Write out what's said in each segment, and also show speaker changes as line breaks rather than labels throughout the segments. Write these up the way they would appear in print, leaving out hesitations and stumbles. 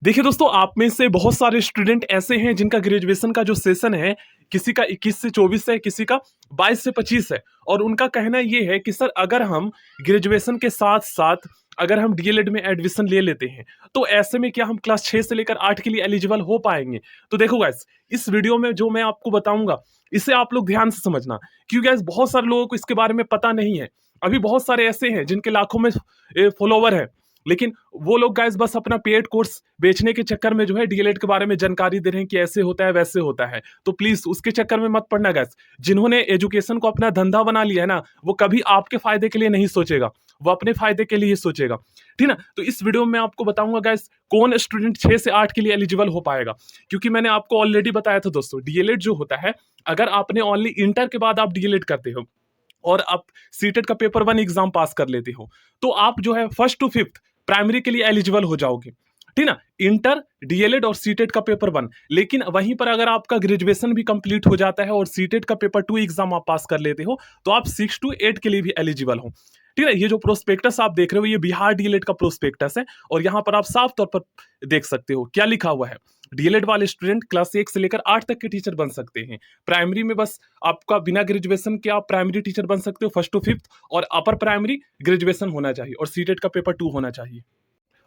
देखिए दोस्तों, आप में से बहुत सारे स्टूडेंट ऐसे हैं जिनका ग्रेजुएशन का जो सेशन है, किसी का 21 से 24 है, किसी का 22 से 25 है। और उनका कहना ये है कि सर, अगर हम ग्रेजुएशन के साथ साथ अगर हम डीएलएड में एडमिशन ले लेते हैं, तो ऐसे में क्या हम क्लास 6 से लेकर 8 के लिए एलिजिबल हो पाएंगे? तो देखो गाइस, इस वीडियो में जो मैं आपको बताऊंगा, इसे आप लोग ध्यान से समझना, क्योंकि गाइस बहुत सारे लोगों को इसके बारे में पता नहीं है। अभी बहुत सारे ऐसे हैं जिनके लाखों में फॉलोवर है, लेकिन वो लोग गाइस बस अपना पेड कोर्स बेचने के चक्कर में जो है डीएलएड के बारे में जानकारी दे रहे हैं कि ऐसे होता है वैसे होता है। तो प्लीज उसके चक्कर में मत पड़ना गाइस। जिन्होंने एजुकेशन को अपना धंधा बना लिया है ना, वो कभी आपके फायदे के लिए नहीं सोचेगा, वो अपने फायदे के लिए ही सोचेगा। ठीक ना? तो इस वीडियो में आपको बताऊंगा गाइस, कौन स्टूडेंट 6 से 8 के लिए एलिजिबल हो पाएगा। क्योंकि मैंने आपको ऑलरेडी बताया था दोस्तों, डीएलएड जो होता है, अगर आपने ओनली इंटर के बाद आप डीएलएड करते हो और आप सीटेट का पेपर 1 एग्जाम पास कर लेते हो, तो आप जो है फर्स्ट टू फिफ्थ प्राइमरी के लिए एलिजिबल हो जाओगे। ठीक ना? इंटर, डीएलएड और सीटेट का पेपर 1। लेकिन वहीं पर अगर आपका ग्रेजुएशन भी कंप्लीट हो जाता है और सीटेट का पेपर 2 एग्जाम आप पास कर लेते हो, तो आप 6 टू 8 के लिए भी एलिजिबल हो। ठीक है? ये जो प्रोस्पेक्टस आप देख रहे हो, ये बिहार डीएलएड का प्रोस्पेक्टस है। और यहाँ पर आप साफ तौर पर देख सकते हो क्या लिखा हुआ है। डीएलएड वाले स्टूडेंट क्लास 1 से लेकर 8 तक के टीचर बन सकते हैं। प्राइमरी में बस आपका बिना ग्रेजुएशन के आप प्राइमरी टीचर बन सकते हो फर्स्ट टू फिफ्थ, और अपर प्राइमरी ग्रेजुएशन होना चाहिए और सीटेट का पेपर 2 होना चाहिए।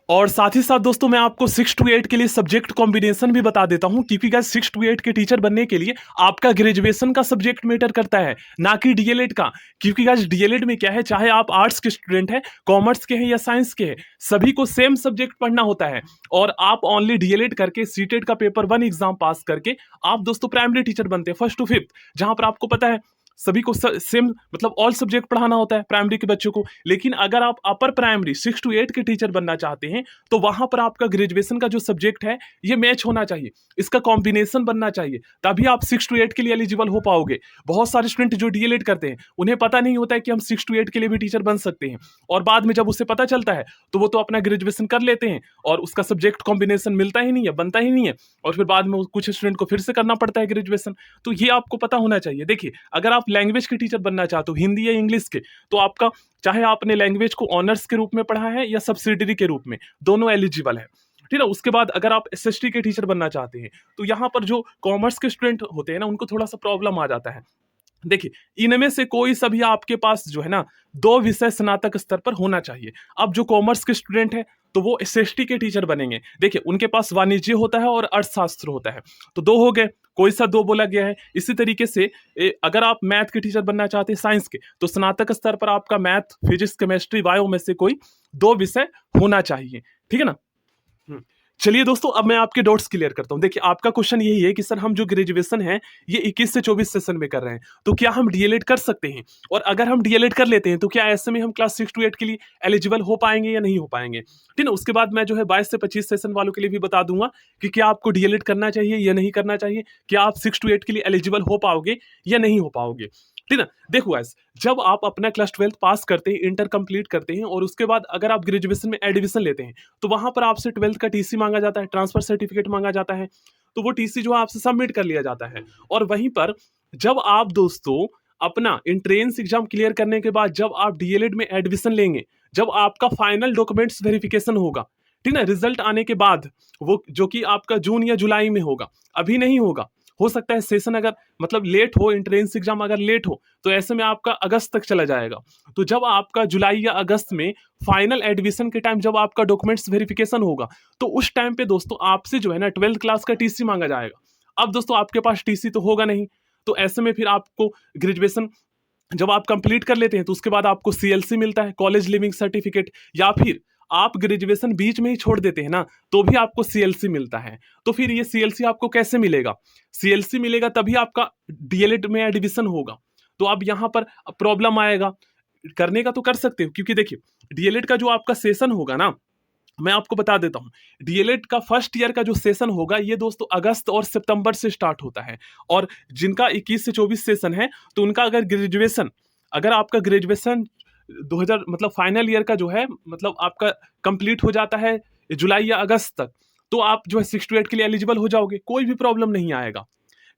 और साथ ही साथ दोस्तों, मैं आपको 6 टू 8 के लिए सब्जेक्ट कॉम्बिनेशन भी बता देता हूं, क्योंकि गाइस 6 टू 8 के टीचर बनने के लिए आपका ग्रेजुएशन का सब्जेक्ट मैटर करता है, ना कि डीएलएड का। क्योंकि गाइस डीएलएड में क्या है, चाहे आप आर्ट्स के स्टूडेंट हैं, कॉमर्स के हैं या साइंस के हैं, सभी को सेम सब्जेक्ट पढ़ना होता है। और आप ओनली डीएलएड करके सीटेट का पेपर 1 एग्जाम पास करके आप दोस्तों प्राइमरी टीचर बनते हैं फर्स्ट टू फिफ्थ, जहां पर आपको पता है सभी को सेम मतलब ऑल सब्जेक्ट पढ़ाना होता है प्राइमरी के बच्चों को। लेकिन अगर आप अपर प्राइमरी 6 टू 8 के टीचर बनना चाहते हैं, तो वहां पर आपका ग्रेजुएशन का जो सब्जेक्ट है, ये मैच होना चाहिए, इसका कॉम्बिनेशन बनना चाहिए, तभी आप 6 टू 8 के लिए एलिजिबल हो पाओगे। बहुत सारे स्टूडेंट जो डीएलएड करते हैं, उन्हें पता नहीं होता है कि हम 6 टू 8 के लिए भी टीचर बन सकते हैं। और बाद में जब उसे पता चलता है, तो वो तो अपना ग्रेजुएशन कर लेते हैं और उसका सब्जेक्ट कॉम्बिनेशन मिलता ही नहीं है, बनता ही नहीं है, और फिर बाद में कुछ स्टूडेंट को फिर से करना पड़ता है ग्रेजुएशन। तो ये आपको पता होना चाहिए। देखिए, अगर आप लैंग्वेज के टीचर बनना चाहते हो, हिंदी या इंग्लिश के, तो आपका चाहे आपने लैंग्वेज को ऑनर्स के रूप में पढ़ा है या सब्सिडरी के रूप में, दोनों एलिजिबल है। ठीक है? उसके बाद अगर आप एसएसटी के टीचर बनना चाहते हैं, तो यहाँ पर जो कॉमर्स के स्टूडेंट होते हैं ना, उनको थोड़ा सा प्रॉब्लम आ जाता है। देखिए, इनमें से कोई सभी आपके पास जो है ना, 2 विषय स्नातक स्तर पर होना चाहिए। अब जो कॉमर्स के स्टूडेंट है, तो वो एसएसटी के टीचर बनेंगे। देखिए, उनके पास वाणिज्य होता है और अर्थशास्त्र होता है, तो 2 हो गए, कोई सा 2 बोला गया है। इसी तरीके से अगर आप मैथ के टीचर बनना चाहते हैं साइंस के, तो स्नातक स्तर पर आपका मैथ, फिजिक्स, केमिस्ट्री, बायो में से कोई 2 विषय होना चाहिए। ठीक है ना? चलिए दोस्तों, अब मैं आपके डाउट्स क्लियर करता हूं। देखिए, आपका क्वेश्चन यही है कि सर, हम जो ग्रेजुएशन है ये 21 से 24 सेशन में कर रहे हैं, तो क्या हम डीएलएड कर सकते हैं? और अगर हम डीएलएड कर लेते हैं, तो क्या ऐसे में हम क्लास 6 टू 8 के लिए एलिजिबल हो पाएंगे या नहीं हो पाएंगे? ठीक है? उसके बाद मैं जो है 22 से 25 सेशन वालों के लिए भी बता दूंगा कि क्या आपको डीएलएड करना चाहिए या नहीं करना चाहिए, क्या आप 6 टू 8 के लिए एलिजिबल हो पाओगे या नहीं हो पाओगे। ठीक है? देखो गाइस, जब आप अपना क्लास 12 पास करते हैं, इंटर कंप्लीट करते हैं, और उसके बाद अगर आप ग्रेजुएशन में एडमिशन लेते हैं, तो वहां पर आपसे 12th का टीसी मांगा जाता है, ट्रांसफर सर्टिफिकेट मांगा जाता है। तो वो टीसी जो है आपसे सबमिट कर लिया जाता है। और वहीं पर जब आप दोस्तों अपना एंट्रेंस एग्जाम क्लियर करने के बाद जब आप डीएलएड में एडमिशन लेंगे, जब आपका फाइनल डॉक्यूमेंट्स वेरिफिकेशन होगा, ठीक है, रिजल्ट आने के बाद, वो जो कि आपका जून या जुलाई में होगा, अभी नहीं होगा। हो सकता है सेशन अगर मतलब लेट हो, एंट्रेंस एग्जाम अगर लेट हो, तो ऐसे में आपका अगस्त तक चला जाएगा। तो जब आपका जुलाई या अगस्त में फाइनल एडमिशन के टाइम जब आपका डॉक्यूमेंट्स वेरिफिकेशन होगा, तो उस टाइम पे दोस्तों आपसे जो है ना 12th क्लास का टीसी मांगा जाएगा। अब दोस्तों आपके पास टीसी तो होगा नहीं, तो ऐसे में फिर आपको ग्रेजुएशन जब आप कंप्लीट कर लेते हैं, तो उसके बाद आपको सीएलसी मिलता है, कॉलेज लिविंग सर्टिफिकेट, या फिर आप ग्रेजुएशन बीच में ही छोड़ देते हैं ना, तो भी आपको सीएलसी मिलता है। तो फिर ये सीएलसी आपको कैसे मिलेगा? सीएलसी मिलेगा तभी आपका डीएलएड में एडमिशन होगा। तो अब यहां पर प्रॉब्लम आएगा। करने का तो कर सकते हो, क्योंकि देखिए, डीएलएड का जो आपका सेशन होगा ना, मैं आपको बता देता हूं, डीएलएड का फर्स्ट ईयर का जो सेशन होगा, ये दोस्तों अगस्त और सितंबर से स्टार्ट होता है। और जिनका 21 से 24 सेशन है, तो उनका अगर आपका ग्रेजुएशन 2000 मतलब फाइनल ईयर का जो है, मतलब आपका कंप्लीट हो जाता है जुलाई या अगस्त तक, तो आप जो है 6 टू 8 के लिए एलिजिबल हो जाओगे, कोई भी प्रॉब्लम नहीं आएगा।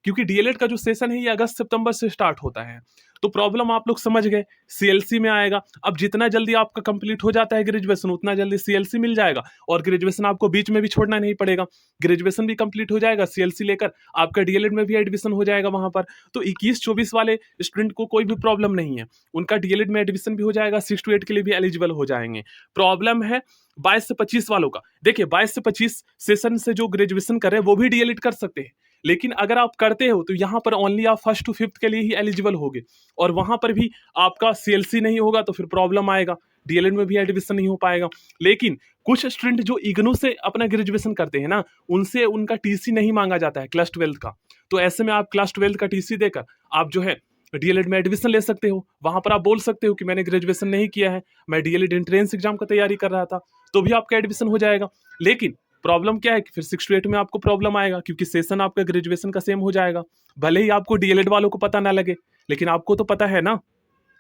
क्योंकि डीएलएड का जो सेशन है ये अगस्त सितंबर से स्टार्ट होता है। तो प्रॉब्लम आप लोग समझ गए, सीएलसी में आएगा। अब जितना जल्दी आपका कंप्लीट हो जाता है ग्रेजुएशन, उतना जल्दी सीएलसी मिल जाएगा और ग्रेजुएशन आपको बीच में भी छोड़ना नहीं पड़ेगा। ग्रेजुएशन भी कंप्लीट हो जाएगा, सीएलसी लेकर आपका डीएलएड में भी एडमिशन हो जाएगा वहां पर। तो 21-24 वाले स्टूडेंट को कोई भी प्रॉब्लम नहीं है, उनका डीएलएड में एडमिशन भी हो जाएगा, 6 to 8 के लिए भी एलिजिबल हो जाएंगे। प्रॉब्लम है 22 से 25 वालों का। देखिए 22 से 25 सेशन से जो ग्रेजुएशन कर रहे हैं वो भी डीएलएड कर सकते हैं, लेकिन अगर आप करते हो तो यहाँ पर ओनली आप 1st to 5th के लिए ही एलिजिबल होगे और वहां पर भी आपका सीएलसी नहीं होगा तो फिर प्रॉब्लम आएगा, डीएलएड में भी एडमिशन नहीं हो पाएगा। लेकिन कुछ स्टूडेंट जो इग्नू से अपना ग्रेजुएशन करते हैं ना, उनसे उनका टीसी नहीं मांगा जाता है क्लास 12 का। तो ऐसे में आप क्लास 12 का टीसी देकर आप जो है डीएलएड में एडमिशन ले सकते हो। वहां पर आप बोल सकते हो कि मैंने ग्रेजुएशन नहीं किया है, मैं डीएलएड एंट्रेंस एग्जाम का तैयारी कर रहा था, तो भी आपका एडमिशन हो जाएगा। लेकिन प्रॉब्लम क्या है कि फिर 6 to 8 में आपको प्रॉब्लम आएगा, क्योंकि सेशन आपका ग्रेजुएशन का सेम हो जाएगा। भले ही आपको डीएलएड वालों को पता ना लगे, लेकिन आपको तो पता है ना,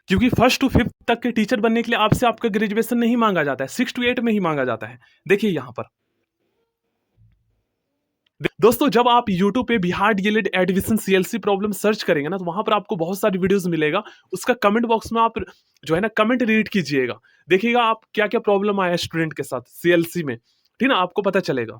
क्योंकि 1st to 5th तक के टीचर बनने के लिए आपसे आपका ग्रेजुएशन नहीं मांगा जाता है, 6 to 8 में ही मांगा जाता है। देखिए यहाँ पर दोस्तों, जब आप YouTube पे Bihar DElEd admission CLC problem search करेंगे ना, तो वहां पर आपको बहुत सारी वीडियोस मिलेगा। उसका कमेंट बॉक्स में आप जो है ना कमेंट रीड कीजिएगा, देखिएगा आप क्या क्या प्रॉब्लम आया स्टूडेंट के साथ सीएलसी में, ठीक ना, आपको पता चलेगा।